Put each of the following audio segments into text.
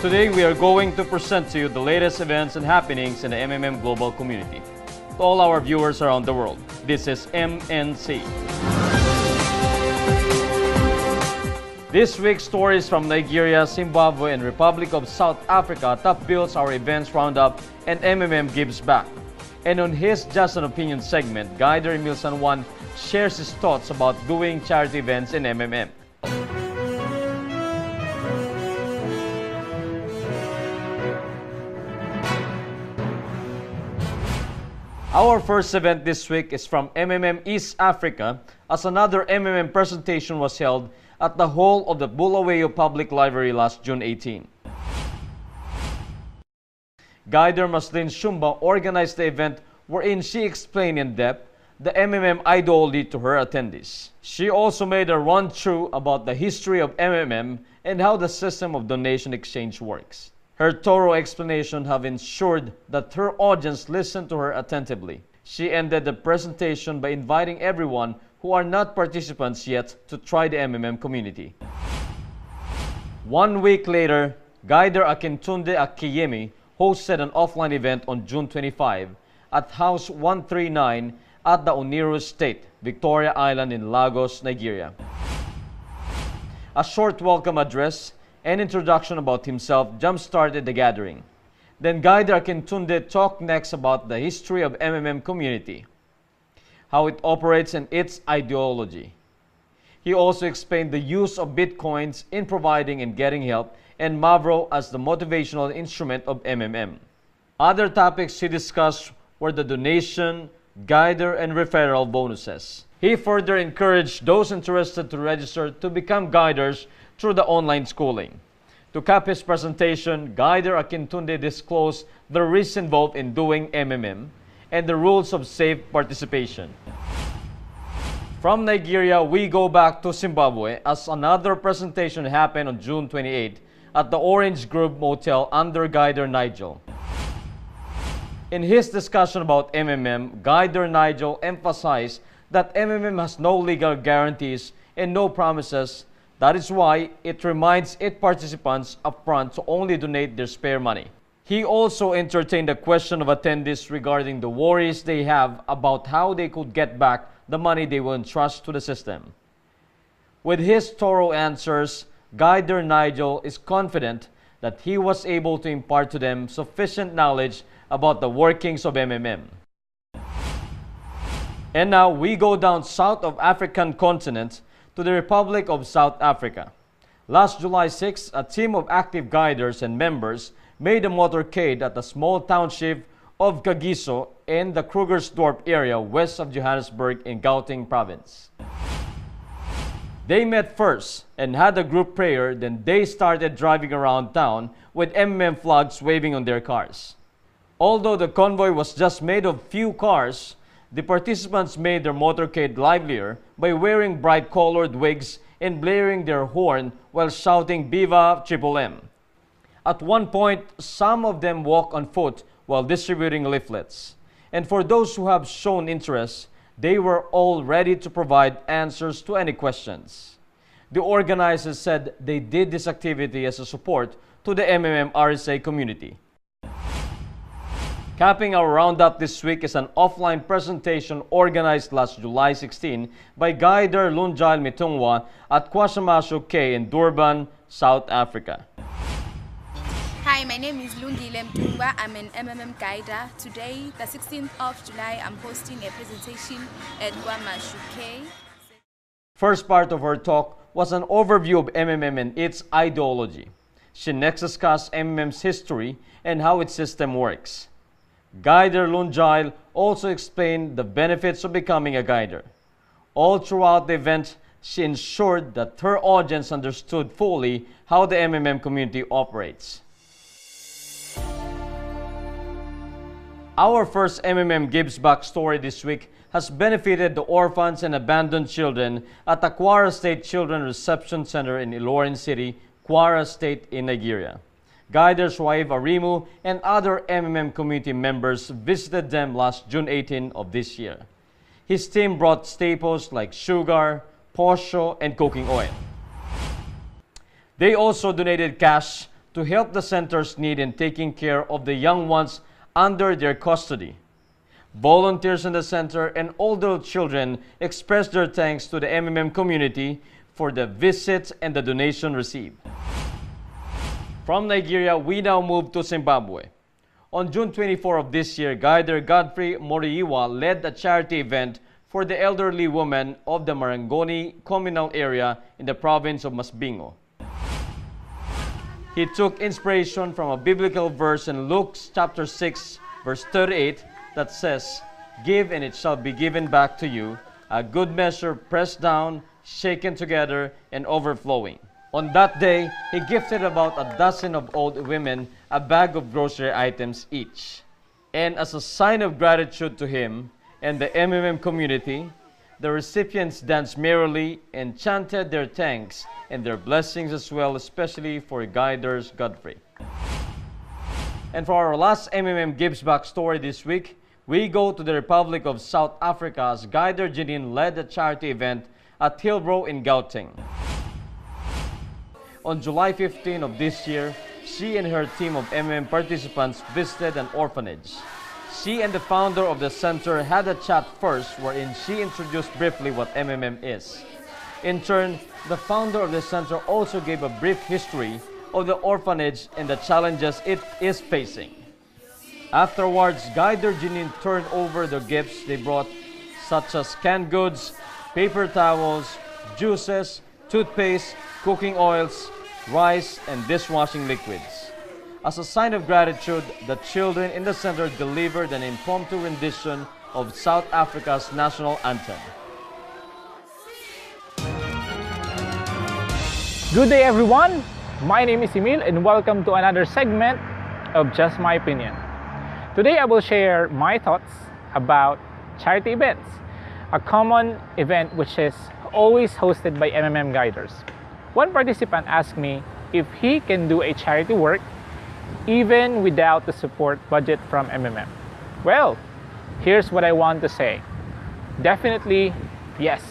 Today, we are going to present to you the latest events and happenings in the global community. To all our viewers around the world, this is MNC. This week's stories from Nigeria, Zimbabwe, and Republic of South Africa top bills our events roundup and gives back. And on his Just an Opinion segment, Guider Emil San Juan shares his thoughts about doing charity events in Our first event this week is from East Africa, as another presentation was held at the hall of the Bulawayo Public Library last June 18. Guider Maslin Shumba organized the event wherein she explained in depth the ideology to her attendees. She also made a run-through about the history of and how the system of donation exchange works. Her thorough explanation have ensured that her audience listened to her attentively. She ended the presentation by inviting everyone who are not participants yet to try the community. 1 week later, Guider Akintunde Akiyemi hosted an offline event on June 25 at House 139 at the Oniru Estate, Victoria Island in Lagos, Nigeria. A short welcome address and introduction about himself jump-started the gathering. Then Guider Akintunde talked next about the history of community, how it operates and its ideology. He also explained the use of bitcoins in providing and getting help and Mavro as the motivational instrument of Other topics he discussed were the donation, Guider, and referral bonuses. He further encouraged those interested to register to become guiders through the online schooling. To cap his presentation, Guider Akintunde disclosed the risks involved in doing and the rules of safe participation. From Nigeria, we go back to Zimbabwe as another presentation happened on June 28 at the Orange Grove Motel under Guider Nigel. In his discussion about Guider Nigel emphasized that has no legal guarantees and no promises. That is why it reminds its participants upfront to only donate their spare money. He also entertained the question of attendees regarding the worries they have about how they could get back the money they will entrust to the system. With his thorough answers, Guider Nigel is confident that he was able to impart to them sufficient knowledge about the workings of And now we go down south of African continent to the Republic of South Africa. Last July 6, a team of active guiders and members made a motorcade at the small township of Kagiso in the Krugersdorp area west of Johannesburg in Gauteng province. They met first and had a group prayer, then they started driving around town with flags waving on their cars. Although the convoy was just made of few cars, the participants made their motorcade livelier by wearing bright-colored wigs and blaring their horn while shouting Viva M. At one point, some of them walked on foot while distributing leaflets. And for those who have shown interest, they were all ready to provide answers to any questions. The organizers said they did this activity as a support to the RSA community. Capping our roundup this week is an offline presentation organized last July 16 by Guider Lunjail Mitungwa at Kwasamashu K in Durban, South Africa. Hi, my name is Lungile Mtungwa. I'm an guider. Today, the 16th of July, I'm hosting a presentation at Kwamashu K. First part of her talk was an overview of and its ideology. She next discussed history and how its system works. Guider Lunjail also explained the benefits of becoming a guider. All throughout the event, she ensured that her audience understood fully how the community operates. Our first Gives Back story this week has benefited the orphans and abandoned children at the Kwara State Children Reception Center in Ilorin City, Kwara State in Nigeria. Guider Shuaib Arimu and other community members visited them last June 18 of this year. His team brought staples like sugar, posho, and cooking oil. They also donated cash to help the center's need in taking care of the young ones under their custody. Volunteers in the center and older children expressed their thanks to the MMM community for the visit and the donation received. From Nigeria, we now move to Zimbabwe. On June 24 of this year, Guider Godfrey Moriiwa led a charity event for the elderly women of the Marangoni communal area in the province of Masbingo. He took inspiration from a biblical verse in Luke chapter 6, verse 38 that says, "Give and it shall be given back to you, a good measure pressed down, shaken together, and overflowing." On that day, he gifted about a dozen of old women a bag of grocery items each. And as a sign of gratitude to him and the MMM community, the recipients danced merrily and chanted their thanks and their blessings as well, especially for Guiders Godfrey. And for our last MMM Gives Back story this week, we go to the Republic of South Africa as Guider Janine led a charity event at Hillbrow in Gauteng. On July 15 of this year, she and her team of MMM participants visited an orphanage. She and the founder of the center had a chat first wherein she introduced briefly what MMM is. In turn, the founder of the center also gave a brief history of the orphanage and the challenges it is facing. Afterwards, Guider Janine turned over the gifts they brought, such as canned goods, paper towels, juices, toothpaste, cooking oils, rice, and dishwashing liquids. As a sign of gratitude, the children in the center delivered an impromptu rendition of South Africa's national anthem. Good day everyone, my name is Emil and welcome to another segment of Just My Opinion. Today I will share my thoughts about charity events, a common event which is always hosted by MMM Guiders. One participant asked me if he can do a charity work even without the support budget from MMM. Well, here's what I want to say. Definitely, yes.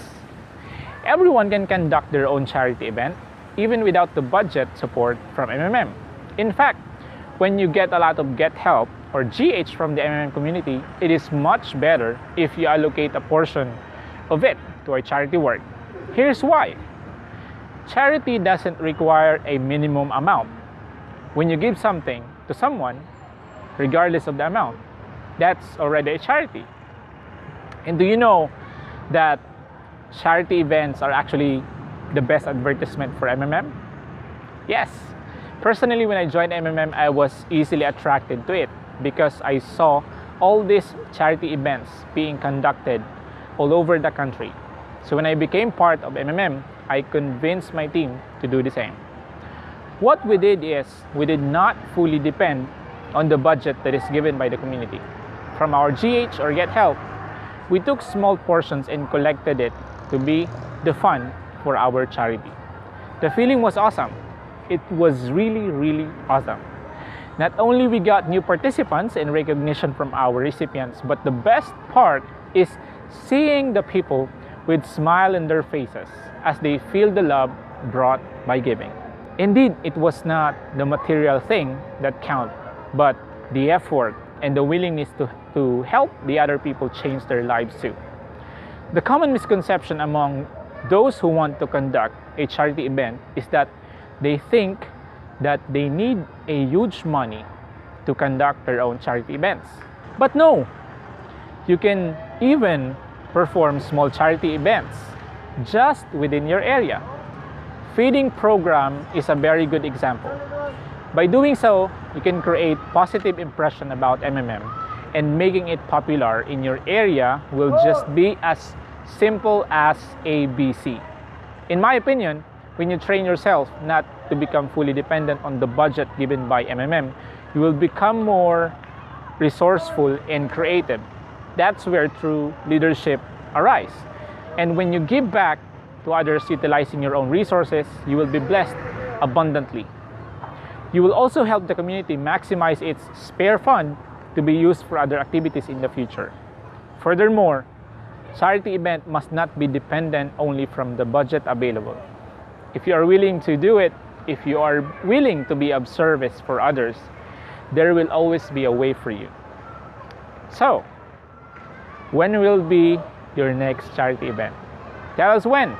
Everyone can conduct their own charity event even without the budget support from MMM. In fact, when you get a lot of Get Help or GH from the MMM community, it is much better if you allocate a portion of it to a charity work. Here's why. Charity doesn't require a minimum amount. When you give something to someone, regardless of the amount, that's already a charity. And do you know that charity events are actually the best advertisement for MMM? Yes. Personally, when I joined MMM, I was easily attracted to it because I saw all these charity events being conducted all over the country. So when I became part of MMM, I convinced my team to do the same. What we did is, we did not fully depend on the budget that is given by the community. From our GH or Get Help, we took small portions and collected it to be the fund for our charity. The feeling was awesome. It was really awesome. Not only we got new participants and recognition from our recipients, but the best part is seeing the people with smile in their faces as they feel the love brought by giving. Indeed, it was not the material thing that count, but the effort and the willingness to help the other people change their lives too. The common misconception among those who want to conduct a charity event is that they think that they need a huge money to conduct their own charity events. But no, you can even perform small charity events just within your area. Feeding program is a very good example. By doing so, you can create positive impression about MMM, and making it popular in your area will just be as simple as ABC. In my opinion, when you train yourself not to become fully dependent on the budget given by MMM, you will become more resourceful and creative. That's where true leadership arises. And when you give back to others utilizing your own resources, you will be blessed abundantly. You will also help the community maximize its spare fund to be used for other activities in the future. Furthermore, charity event must not be dependent only from the budget available. If you are willing to do it, if you are willing to be of service for others, there will always be a way for you. So, when will be your next charity event? Tell us when.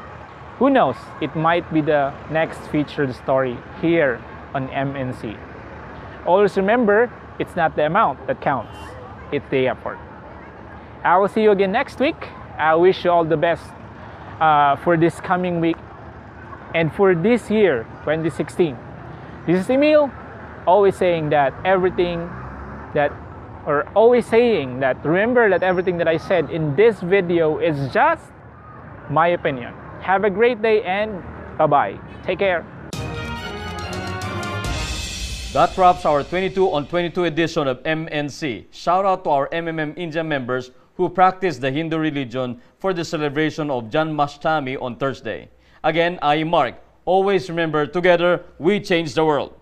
Who knows, it might be the next featured story here on MNC. Always remember, it's not the amount that counts, it's the effort. I will see you again next week. I wish you all the best for this coming week and for this year, 2016. This is Emil, always saying that remember that everything that I said in this video is just my opinion. Have a great day and bye-bye. Take care. That wraps our 22 on 22 edition of MNC. Shout out to our India members who practice the Hindu religion for the celebration of Janmashtami on Thursday. Again, I am Mark. Always remember, together we change the world.